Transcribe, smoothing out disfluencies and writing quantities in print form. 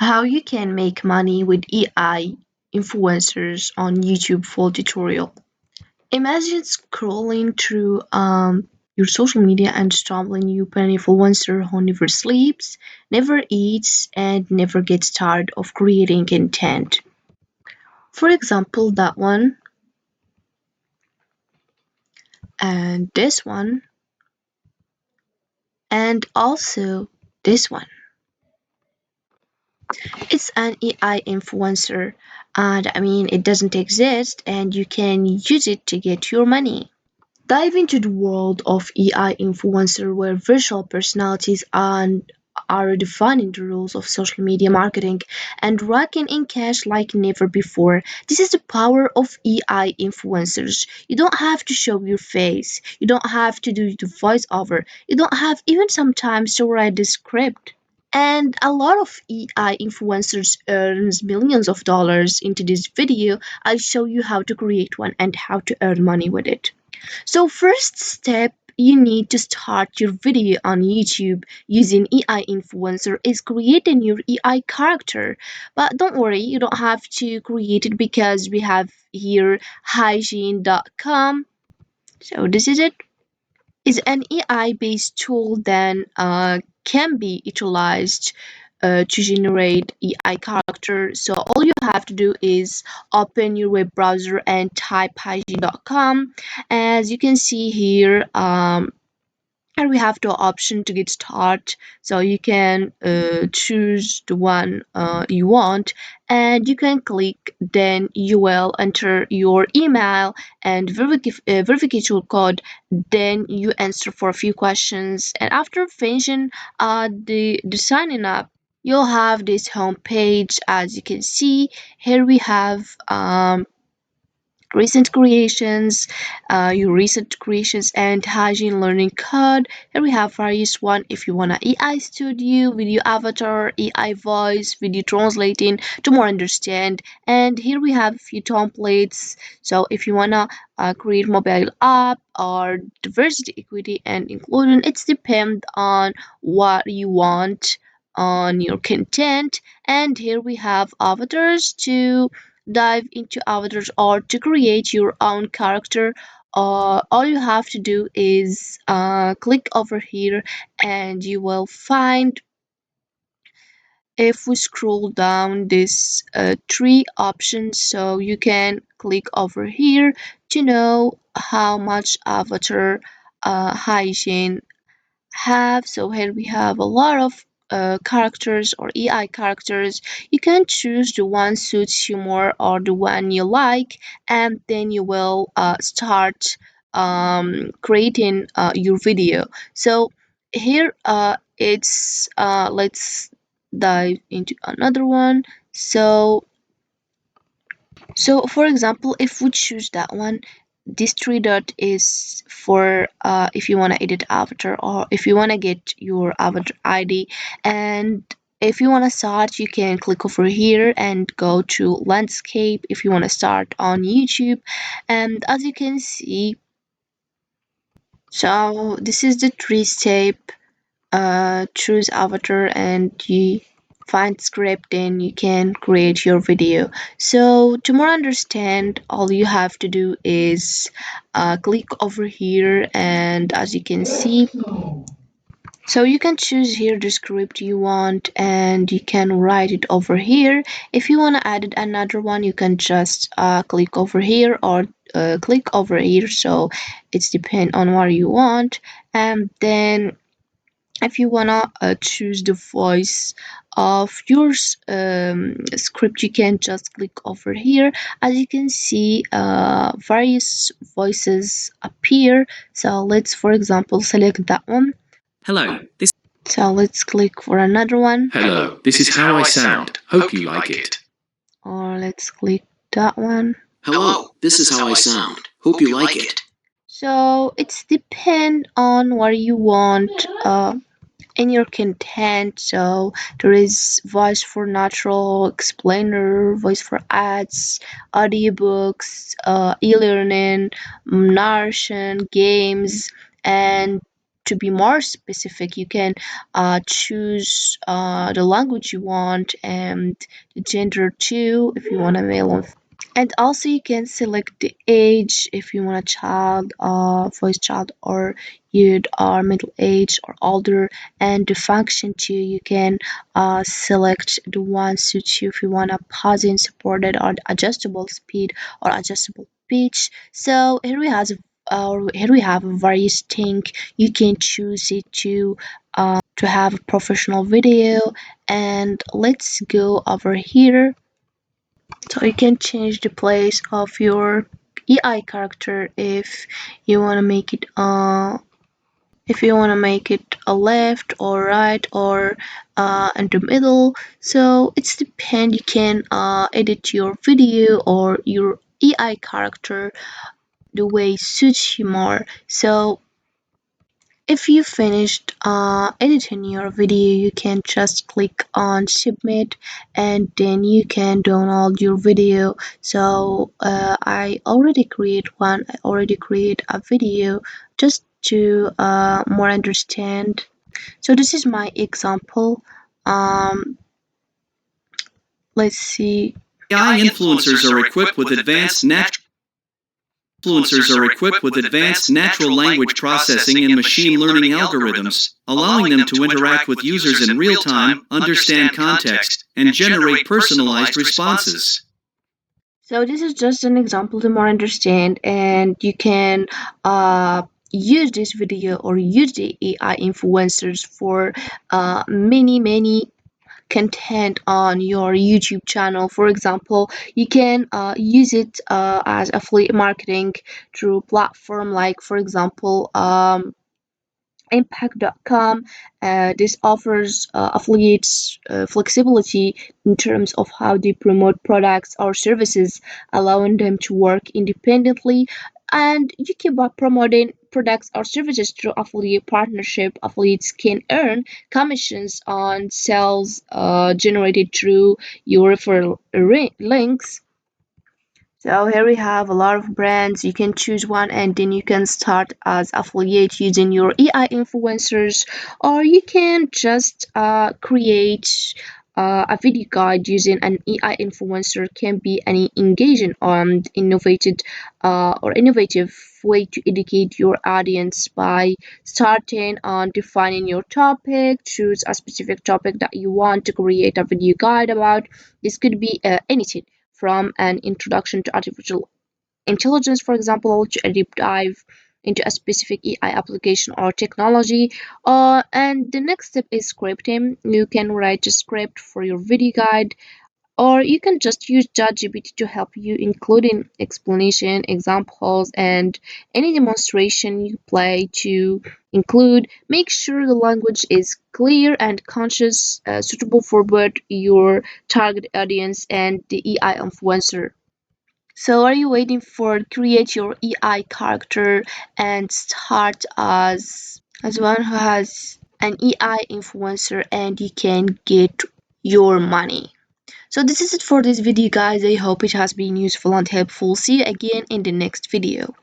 How you can make money with AI influencers on YouTube full tutorial. Imagine scrolling through your social media and stumbling upon an influencer who never sleeps, never eats, and never gets tired of creating content. For example, that one and this one, and also this one. It's an AI influencer, and it doesn't exist, and you can use it to get your money. Dive into the world of AI influencer where virtual personalities are defining the rules of social media marketing and raking in cash like never before. This is the power of AI influencers. You don't have to show your face. You don't have to do the voiceover. You don't have even sometimes to write the script. And a lot of AI influencers earns millions of dollars. Into this video, I'll show you how to create one and how to earn money with it. So first step you need to start your video on YouTube using AI influencer is creating your AI character. But don't worry, you don't have to create it because we have here hygiene.com. So this is it. Is an AI-based tool that can be utilized to generate AI character. So all you have to do is open your web browser and type hygiene.com. As you can see here, and we have the option to get start, so you can choose the one you want, and you can click, then you will enter your email and verification code, then you answer for a few questions, and after finishing the signing up, you'll have this home page. As you can see here, we have recent creations, your recent creations and hygiene learning code. Here we have various one if you want a AI studio, video avatar, AI voice, video translating to more understand. And here we have a few templates. So if you wanna create mobile app or diversity, equity, and inclusion, it's depend on what you want on your content. And here we have avatars to dive into avatars or to create your own character. All you have to do is click over here and you will find, if we scroll down, this three options, so you can click over here to know how much avatar hygiene have. So here we have a lot of characters or AI characters. You can choose the one suits you more or the one you like, and then you will start creating your video. So here it's let's dive into another one. So for example, if we choose that one, this three dot is for if you want to edit avatar or if you want to get your avatar ID. And if you want to start, you can click over here and go to landscape if you want to start on YouTube. And as you can see, so this is the three step. Choose avatar and you find script, then you can create your video. So to more understand, all you have to do is click over here, and as you can see, so you can choose here the script you want and you can write it over here. If you want to add another one, you can just click over here or click over here. So it's depend on what you want. And then if you wanna choose the voice of your script, you can just click over here. As you can see, various voices appear. So let's, for example, select that one. Hello, this So let's click for another one, Hello, this is how I sound. Hope you like it. or let's click that one. Hello, this is how I sound. Hope you like it. So it's depend on what you want in your content. So there is voice for natural, explainer, voice for ads, audiobooks, e-learning, narration, games, and to be more specific, you can choose the language you want and the gender too, if you want a male or and also you can select the age if you want a child, voice child, or you are middle age or older. And the function too, you can select the one suits you if you want a pausing supported or adjustable speed or adjustable pitch. So here we have various thing. You can choose it to have a professional video. And let's go over here, so you can change the place of your AI character if you want to make it a left or right or in the middle. So it's depend. You can edit your video or your AI character the way suits you more. So if you finished editing your video, you can just click on submit and then you can download your video. So I already create a video just to more understand. So this is my example. Um, let's see. AI influencers are equipped with advanced natural language processing and machine learning algorithms, allowing them to interact with users in real time, understand context, and generate personalized responses. So this is just an example to more understand, and you can use this video or use the AI influencers for many content on your YouTube channel. For example, you can use it as affiliate marketing through platform like, for example, impact.com. This offers affiliates flexibility in terms of how they promote products or services, allowing them to work independently. And you can, by promoting products or services through affiliate partnership, affiliates can earn commissions on sales generated through your referral links. So here we have a lot of brands. You can choose one and then you can start as affiliate using your AI influencers, or you can just create a video guide using an AI influencer. Can be an engaging and innovative way to educate your audience by starting on defining your topic. Choose a specific topic that you want to create a video guide about. This could be anything from an introduction to artificial intelligence, for example, to a deep dive into a specific AI application or technology. And the next step is scripting. You can write a script for your video guide, or you can just use ChatGPT to help you, including explanation, examples, and any demonstration you play to include. Make sure the language is clear and conscious, suitable for both your target audience and the AI influencer. So are you waiting for create your AI character and start as one who has an AI influencer and you can get your money? So this is it for this video, guys. I hope it has been useful and helpful. See you again in the next video.